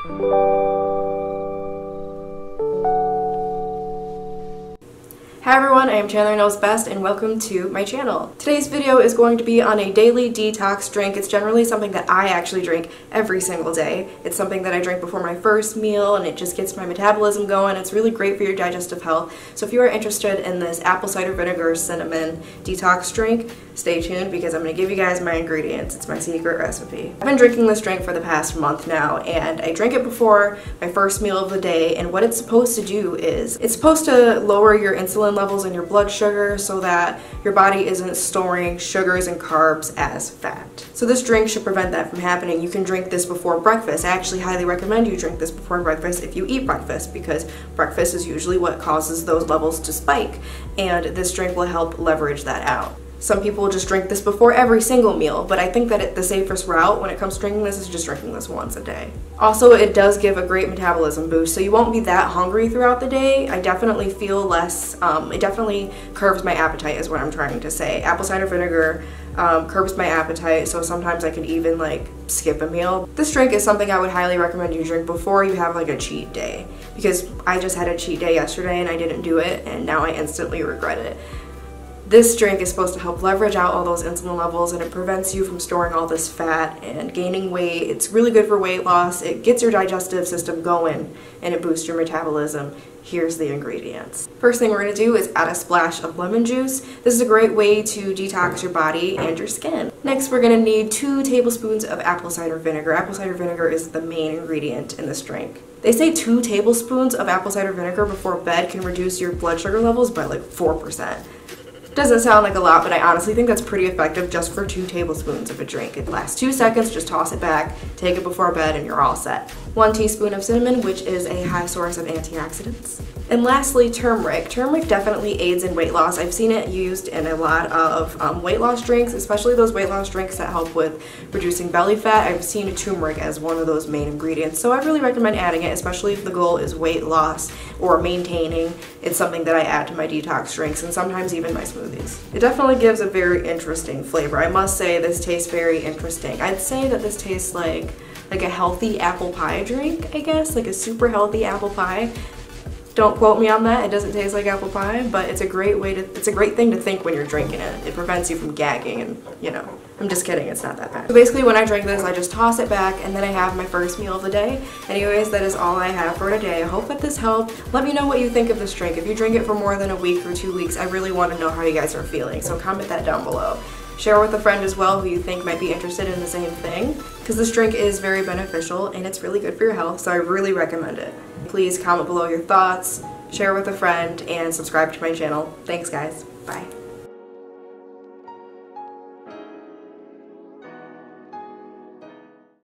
Hi everyone, I am ChandlerKnowsBest and welcome to my channel. Today's video is going to be on a daily detox drink. It's generally something that I actually drink every single day. It's something that I drink before my first meal and it just gets my metabolism going. It's really great for your digestive health. So if you are interested in this apple cider vinegar cinnamon detox drink, stay tuned because I'm going to give you guys my ingredients. It's my secret recipe. I've been drinking this drink for the past month now and I drink it before my first meal of the day, and what it's supposed to do is it's supposed to lower your insulin levels in your blood sugar so that your body isn't storing sugars and carbs as fat. So this drink should prevent that from happening. You can drink this before breakfast. I actually highly recommend you drink this before breakfast if you eat breakfast, because breakfast is usually what causes those levels to spike, and this drink will help leverage that out. Some people just drink this before every single meal, but I think that the safest route when it comes to drinking this is just drinking this once a day. Also, it does give a great metabolism boost, so you won't be that hungry throughout the day. I definitely feel less, it definitely curbs my appetite is what I'm trying to say. Apple cider vinegar curbs my appetite, so sometimes I can even like skip a meal. This drink is something I would highly recommend you drink before you have like a cheat day, because I just had a cheat day yesterday and I didn't do it and now I instantly regret it. This drink is supposed to help leverage out all those insulin levels, and it prevents you from storing all this fat and gaining weight. It's really good for weight loss. It gets your digestive system going and it boosts your metabolism. Here's the ingredients. First thing we're going to do is add a splash of lemon juice. This is a great way to detox your body and your skin. Next, we're going to need 2 tablespoons of apple cider vinegar. Apple cider vinegar is the main ingredient in this drink. They say 2 tablespoons of apple cider vinegar before bed can reduce your blood sugar levels by like 4%. Doesn't sound like a lot, but I honestly think that's pretty effective just for 2 tablespoons of a drink. It lasts 2 seconds, just toss it back, take it before bed, and you're all set. 1 teaspoon of cinnamon, which is a high source of antioxidants. And lastly, turmeric. Turmeric definitely aids in weight loss. I've seen it used in a lot of weight loss drinks, especially those weight loss drinks that help with reducing belly fat. I've seen turmeric as one of those main ingredients, so I really recommend adding it, especially if the goal is weight loss or maintaining. It's something that I add to my detox drinks and sometimes even my smoothies. It definitely gives a very interesting flavor. I must say this tastes very interesting. I'd say that this tastes like a healthy apple pie drink, I guess, like a super healthy apple pie. Don't quote me on that, it doesn't taste like apple pie, but it's a great thing to think when you're drinking it. It prevents you from gagging and, you know, I'm just kidding, it's not that bad. So basically when I drink this, I just toss it back and then I have my first meal of the day. Anyways, that is all I have for today. I hope that this helped. Let me know what you think of this drink. If you drink it for more than a week or 2 weeks, I really want to know how you guys are feeling, so comment that down below. Share with a friend as well who you think might be interested in the same thing, because this drink is very beneficial and it's really good for your health, so I really recommend it. Please comment below your thoughts, share with a friend, and subscribe to my channel. Thanks guys. Bye.